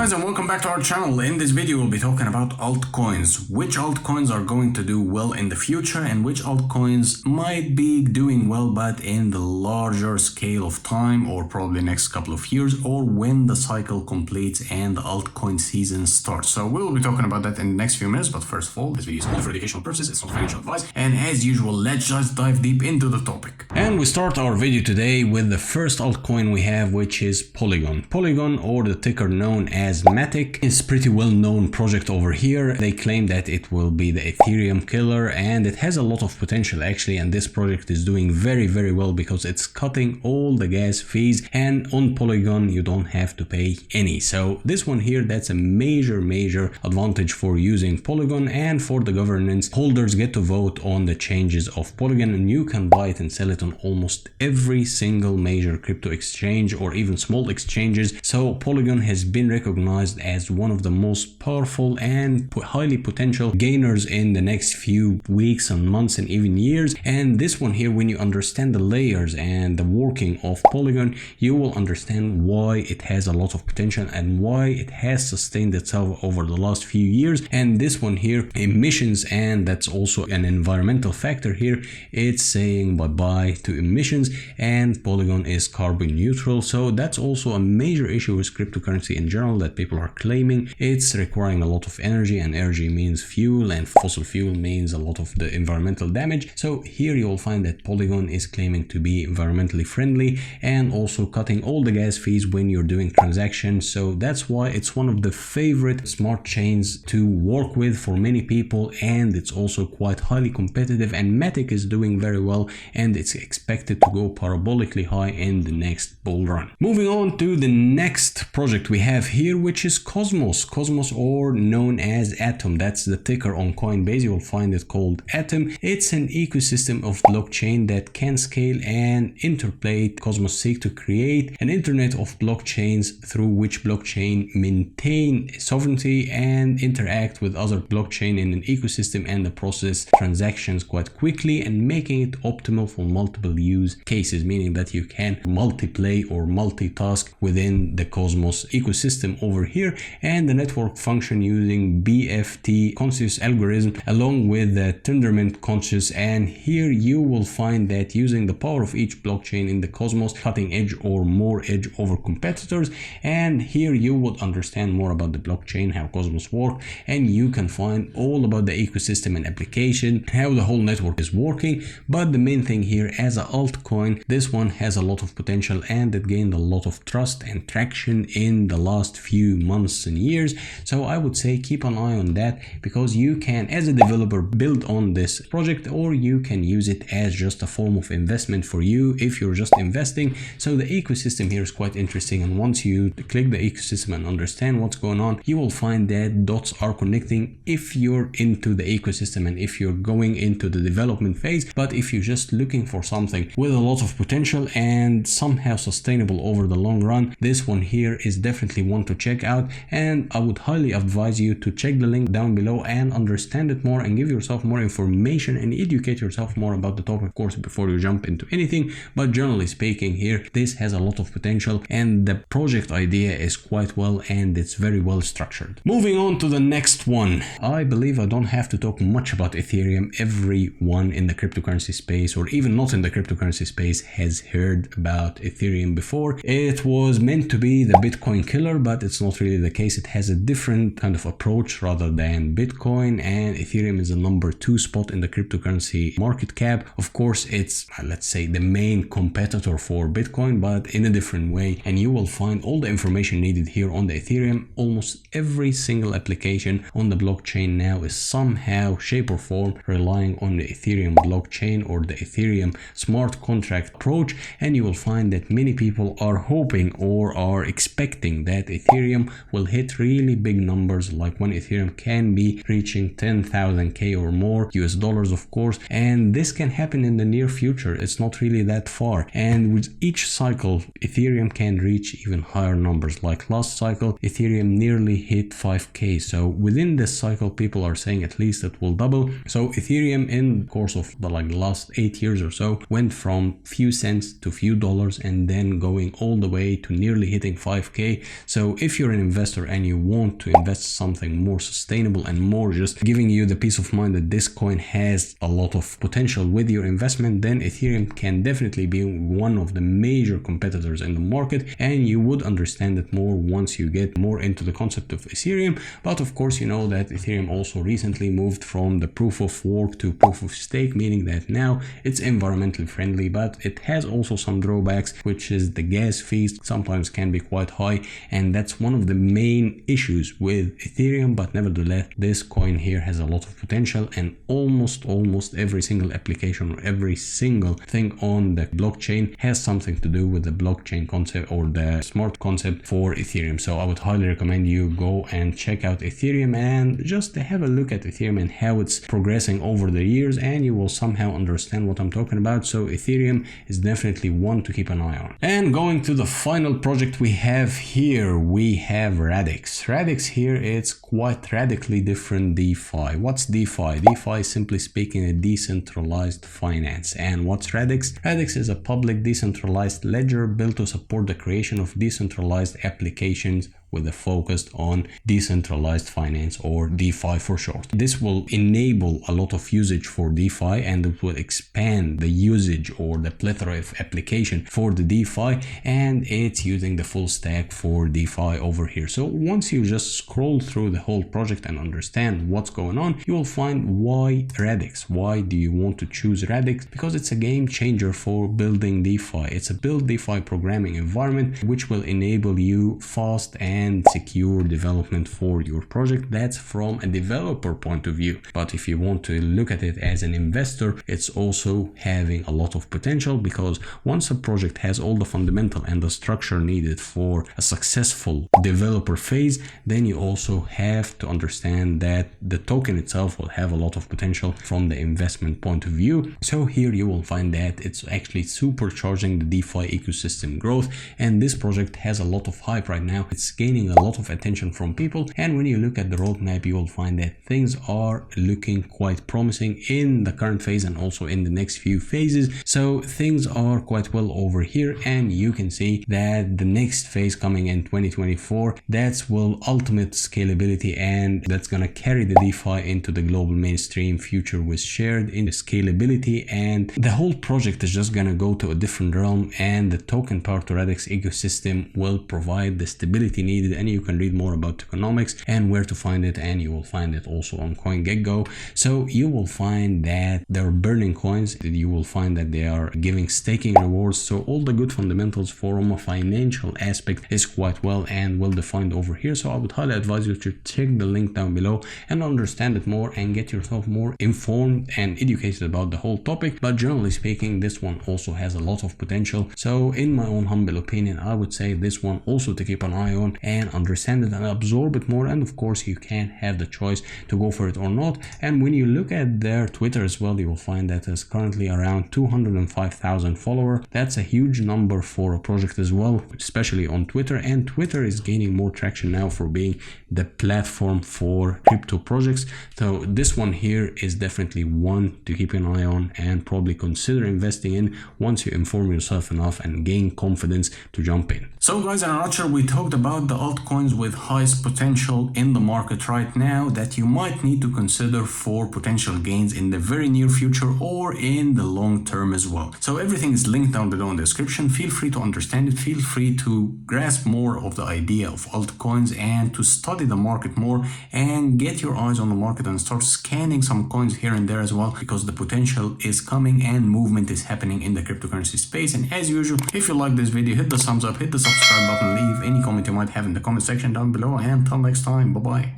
guys, and welcome back to our channel. In this video we'll be talking about altcoins, which altcoins are going to do well in the future and which altcoins might be doing well but in the larger scale of time, or probably next couple of years, or when the cycle completes and the altcoin season starts. So we will be talking about that in the next few minutes, but first of all, this video is only for educational purposes, it's not financial advice, and as usual, let's just dive deep into the topic. And we start our video today with the first altcoin we have, which is Polygon. Polygon, or the ticker known as MATIC, is pretty well known project over here. They claim that it will be the Ethereum killer, and it has a lot of potential actually, and this project is doing very well because it's cutting all the gas fees, and on Polygon you don't have to pay any. So this one here, that's a major advantage for using Polygon, and for the governance, holders get to vote on the changes of Polygon, and you can buy it and sell it on almost every single major crypto exchange or even small exchanges. So Polygon has been recognized as one of the most powerful and highly potential gainers in the next few weeks and months and even years. And this one here, when you understand the layers and the working of Polygon, you will understand why it has a lot of potential and why it has sustained itself over the last few years. And this one here, emissions, and that's also an environmental factor here, it's saying bye-bye to emissions, and Polygon is carbon neutral. So that's also a major issue with cryptocurrency in general, that people are claiming it's requiring a lot of energy, and energy means fuel, and fossil fuel means a lot of the environmental damage. So here you will find that Polygon is claiming to be environmentally friendly and also cutting all the gas fees when you're doing transactions. So that's why it's one of the favorite smart chains to work with for many people, and it's also quite highly competitive, and MATIC is doing very well, and it's expected to go parabolically high in the next bull run. Moving on to the next project we have here, which is Cosmos, or known as Atom. That's the ticker on Coinbase. You will find it called Atom. It's an ecosystem of blockchain that can scale and interplay. Cosmos seek to create an internet of blockchains through which blockchain maintain sovereignty and interact with other blockchain in an ecosystem, and the process transactions quite quickly and making it optimal for multiple use cases, meaning that you can multiplay or multitask within the Cosmos ecosystem over here. And the network function using BFT consensus algorithm along with the Tendermint consensus, and here you will find that using the power of each blockchain in the Cosmos, cutting edge or more edge over competitors. And here you would understand more about the blockchain, how Cosmos work, and you can find all about the ecosystem and application, how the whole network is working. But the main thing here, as an altcoin, this one has a lot of potential, and it gained a lot of trust and traction in the last few months and years. So I would say keep an eye on that, because you can, as a developer, build on this project, or you can use it as just a form of investment for you if you're just investing. So the ecosystem here is quite interesting, and once you click the ecosystem and understand what's going on, you will find that dots are connecting if you're into the ecosystem and if you're going into the development phase. But if you're just looking for something with a lot of potential and somehow sustainable over the long run, this one here is definitely one to check out, and I would highly advise you to check the link down below and understand it more and give yourself more information and educate yourself more about the topic, of course, before you jump into anything. But generally speaking here, this has a lot of potential, and the project idea is quite well, and it's very well structured. Moving on to the next one, I believe I don't have to talk much about Ethereum. Everyone in the cryptocurrency space, or even not in the cryptocurrency space, has heard about Ethereum before. It was meant to be the Bitcoin killer, but it's not really the case. It has a different kind of approach rather than Bitcoin, and Ethereum is the number 2 spot in the cryptocurrency market cap. Of course, it's, let's say, the main competitor for Bitcoin, but in a different way. And you will find all the information needed here on the Ethereum. Almost every single application on the blockchain now is somehow, shape or form relying on the Ethereum blockchain or the Ethereum smart contract approach. And you will find that many people are hoping or are expecting that Ethereum will hit really big numbers, like when Ethereum can be reaching 10,000k or more US dollars, of course, and this can happen in the near future. It's not really that far, and with each cycle Ethereum can reach even higher numbers. Like last cycle, Ethereum nearly hit 5k, so within this cycle people are saying at least it will double. So Ethereum, in the course of the last 8 years or so, went from few cents to few dollars, and then going all the way to nearly hitting 5k. So if if you're an investor and you want to invest something more sustainable and more just giving you the peace of mind that this coin has a lot of potential with your investment, then Ethereum can definitely be one of the major competitors in the market, and you would understand it more once you get more into the concept of Ethereum. But of course, you know that Ethereum also recently moved from the proof of work to proof of stake, meaning that now it's environmentally friendly, but it has also some drawbacks, which is the gas fees sometimes can be quite high, and that's one of the main issues with Ethereum. But nevertheless, this coin here has a lot of potential, and almost every single application or every single thing on the blockchain has something to do with the blockchain concept or the smart concept for Ethereum. So I would highly recommend you go and check out Ethereum and just have a look at Ethereum and how it's progressing over the years, and you will somehow understand what I'm talking about. So Ethereum is definitely one to keep an eye on. And going to the final project we have here, we have Radix. Radix here, it's quite radically different DeFi. What's DeFi? DeFi is simply speaking a decentralized finance. And what's Radix? Radix is a public decentralized ledger built to support the creation of decentralized applications with a focus on decentralized finance, or DeFi for short. This will enable a lot of usage for DeFi, and it will expand the usage or the plethora of application for the DeFi, and it's using the full stack for DeFi over here. So once you just scroll through the whole project and understand what's going on, you will find why Radix. Why do you want to choose Radix? Because it's a game changer for building DeFi. It's a build DeFi programming environment which will enable you fast and secure development for your project. That's from a developer point of view. But if you want to look at it as an investor, it's also having a lot of potential, because once a project has all the fundamental and the structure needed for a successful developer phase, then you also have to understand that the token itself will have a lot of potential from the investment point of view. So here you will find that it's actually supercharging the DeFi ecosystem growth, and this project has a lot of hype right now. It's gaining a lot of attention from people, and when you look at the roadmap, you will find that things are looking quite promising in the current phase and also in the next few phases. So things are quite well over here, and you can see that the next phase coming in 2024, that's will ultimate scalability, and that's gonna carry the DeFi into the global mainstream future with shared in scalability, and the whole project is just gonna go to a different realm, and the token powered to Radix ecosystem will provide the stability needed. And you can read more about tokenomics and where to find it, and you will find it also on CoinGecko. So you will find that they're burning coins, you will find that they are giving staking rewards. So all the good fundamentals from a financial aspect is quite well and well defined over here. So I would highly advise you to check the link down below and understand it more and get yourself more informed and educated about the whole topic. But generally speaking, this one also has a lot of potential. So in my own humble opinion, I would say this one also to keep an eye on and understand it and absorb it more. And of course, you can have the choice to go for it or not. And when you look at their Twitter as well, you will find that it's currently around 205,000 followers. That's a huge number for a project as well, especially on Twitter. And Twitter is gaining more traction now for being the platform for crypto projects. So this one here is definitely one to keep an eye on and probably consider investing in once you inform yourself enough and gain confidence to jump in. So guys, in a nutshell, we talked about the altcoins with highest potential in the market right now that you might need to consider for potential gains in the very near future or in the long term as well. So everything is linked down below in the description. Feel free to understand it. Feel free to grasp more of the idea of altcoins and to study the market more and get your eyes on the market and start scanning some coins here and there as well, because the potential is coming and movement is happening in the cryptocurrency space. And as usual, if you like this video, hit the thumbs up, hit the subscribe button, leave any comment you might have in the comment section down below, and until next time, bye bye.